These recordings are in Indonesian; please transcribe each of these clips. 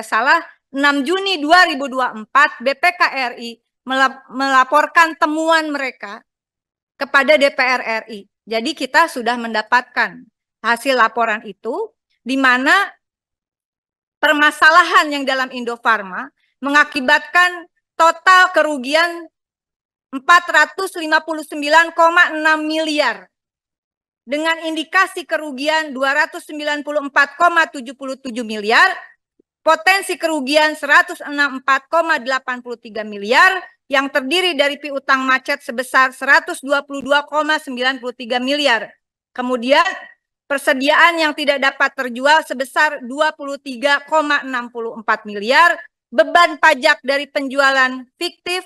salah 6 Juni 2024 BPK RI melaporkan temuan mereka kepada DPR RI. Jadi kita sudah mendapatkan hasil laporan itu, di mana permasalahan yang dalam Indofarma mengakibatkan total kerugian 459,6 miliar dengan indikasi kerugian 294,77 miliar, potensi kerugian 164,83 miliar yang terdiri dari piutang macet sebesar 122,93 miliar. Kemudian persediaan yang tidak dapat terjual sebesar 23,64 miliar, beban pajak dari penjualan fiktif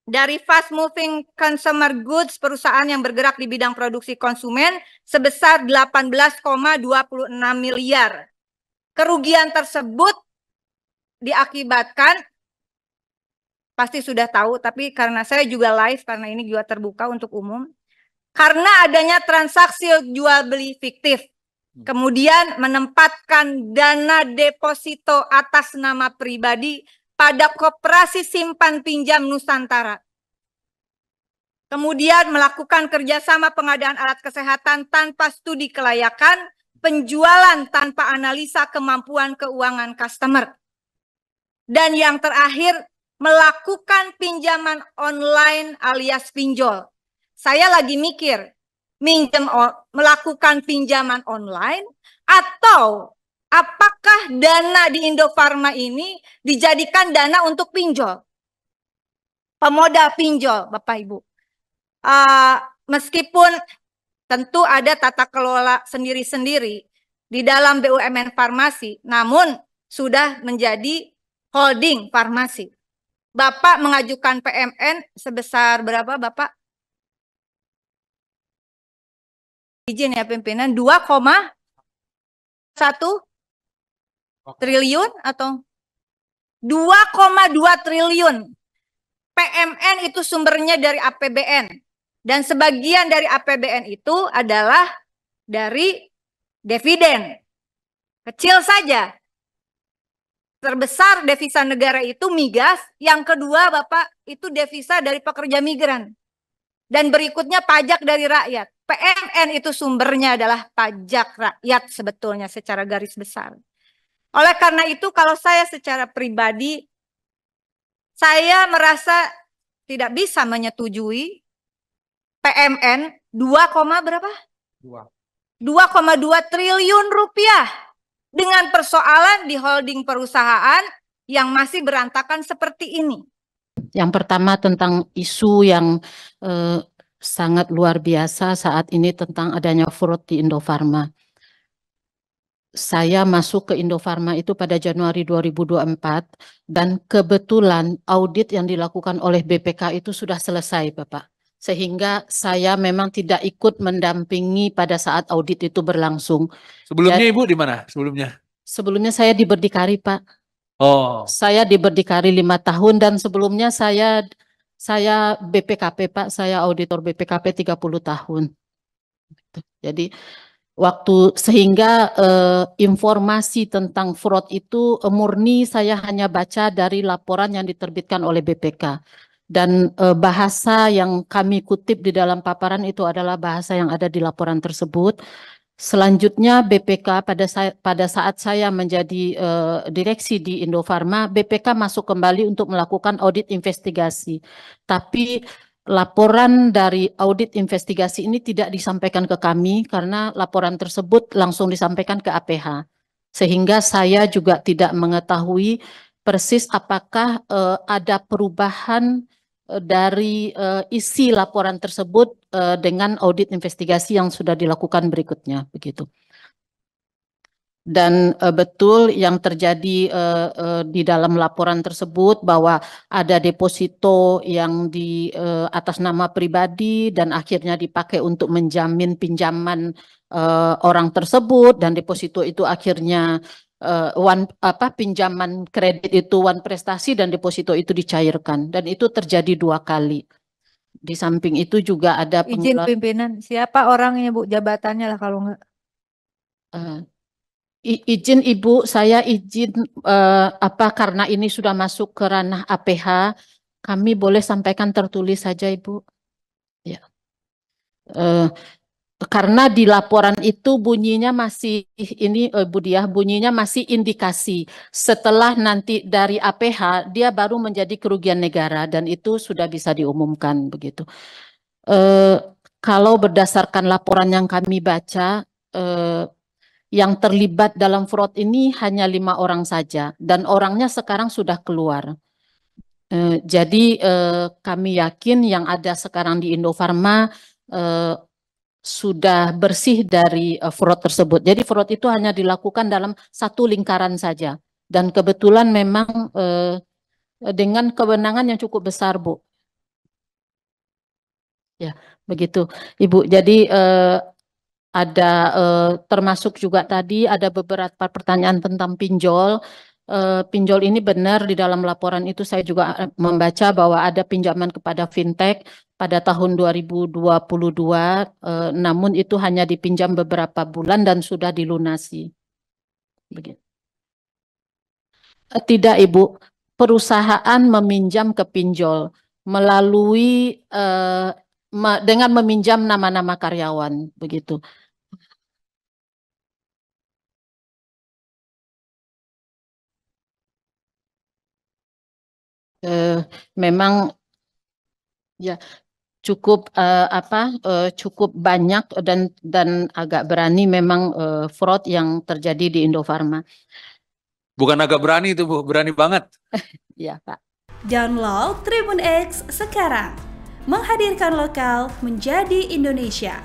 dari fast moving consumer goods perusahaan yang bergerak di bidang produksi konsumen sebesar 18,26 miliar. Kerugian tersebut diakibatkan, pasti sudah tahu, tapi karena saya juga live, karena ini juga terbuka untuk umum, karena adanya transaksi jual beli fiktif, kemudian menempatkan dana deposito atas nama pribadi pada Koperasi Simpan Pinjam Nusantara. Kemudian melakukan kerjasama pengadaan alat kesehatan tanpa studi kelayakan, penjualan tanpa analisa kemampuan keuangan customer. Dan yang terakhir, melakukan pinjaman online alias pinjol. Saya lagi mikir, melakukan pinjaman online atau apakah dana di Indofarma ini dijadikan dana untuk pinjol? Pemodal pinjol, Bapak Ibu. Meskipun tentu ada tata kelola sendiri-sendiri di dalam BUMN farmasi, namun sudah menjadi holding farmasi. Bapak mengajukan PMN sebesar berapa, Bapak? Izin ya pimpinan, 2,1 triliun atau 2,2 triliun. PMN itu sumbernya dari APBN. Dan sebagian dari APBN itu adalah dari dividen. Kecil saja. Terbesar devisa negara itu migas. Yang kedua, Bapak, itu devisa dari pekerja migran. Dan berikutnya pajak dari rakyat. PMN itu sumbernya adalah pajak rakyat sebetulnya secara garis besar. Oleh karena itu, kalau saya secara pribadi, saya merasa tidak bisa menyetujui PMN 2, berapa? 2,2 triliun rupiah dengan persoalan di holding perusahaan yang masih berantakan seperti ini. Yang pertama tentang isu yang sangat luar biasa saat ini tentang adanya fraud di Indofarma. Saya masuk ke Indofarma itu pada Januari 2024 dan kebetulan audit yang dilakukan oleh BPK itu sudah selesai, Bapak. Sehingga saya memang tidak ikut mendampingi pada saat audit itu berlangsung. Sebelumnya Ibu di mana? Sebelumnya saya di Berdikari, Pak. Oh. Saya di Berdikari 5 tahun dan sebelumnya saya BPKP, Pak. Saya auditor BPKP 30 tahun. Jadi sehingga informasi tentang fraud itu murni saya hanya baca dari laporan yang diterbitkan oleh BPK. Dan bahasa yang kami kutip di dalam paparan itu adalah bahasa yang ada di laporan tersebut. Selanjutnya BPK pada saat saya menjadi direksi di Indofarma, BPK masuk kembali untuk melakukan audit investigasi. Tapi laporan dari audit investigasi ini tidak disampaikan ke kami karena laporan tersebut langsung disampaikan ke APH. Sehingga saya juga tidak mengetahui persis apakah ada perubahan dari isi laporan tersebut dengan audit investigasi yang sudah dilakukan berikutnya, begitu. Dan betul yang terjadi di dalam laporan tersebut bahwa ada deposito yang di atas nama pribadi dan akhirnya dipakai untuk menjamin pinjaman orang tersebut, dan deposito itu akhirnya pinjaman kredit itu one prestasi dan deposito itu dicairkan, dan itu terjadi 2 kali. Di samping itu juga ada izin pimpinan, siapa orangnya Bu, jabatannya lah kalau enggak. Izin Ibu, saya izin karena ini sudah masuk ke ranah APH, kami boleh sampaikan tertulis saja Ibu. Ya. Karena di laporan itu bunyinya masih ini Bu Diah, bunyinya masih indikasi. Setelah nanti dari APH dia baru menjadi kerugian negara dan itu sudah bisa diumumkan begitu. Kalau berdasarkan laporan yang kami baca, yang terlibat dalam fraud ini hanya 5 orang saja dan orangnya sekarang sudah keluar. Jadi kami yakin yang ada sekarang di Indofarma sudah bersih dari fraud tersebut. Jadi fraud itu hanya dilakukan dalam satu lingkaran saja dan kebetulan memang dengan kewenangan yang cukup besar, Bu. Ya, begitu, Ibu. Jadi ada termasuk juga tadi ada beberapa pertanyaan tentang pinjol. Pinjol ini benar di dalam laporan itu saya juga membaca bahwa ada pinjaman kepada fintech pada tahun 2022, namun itu hanya dipinjam beberapa bulan dan sudah dilunasi. Begitu. Tidak, Ibu. Perusahaan meminjam ke pinjol melalui dengan meminjam nama-nama karyawan, begitu. Memang ya cukup cukup banyak dan agak berani memang fraud yang terjadi di Indofarma. Bukan agak berani itu Bu, berani banget. Ya Pak. Download Tribun X sekarang, menghadirkan lokal menjadi Indonesia.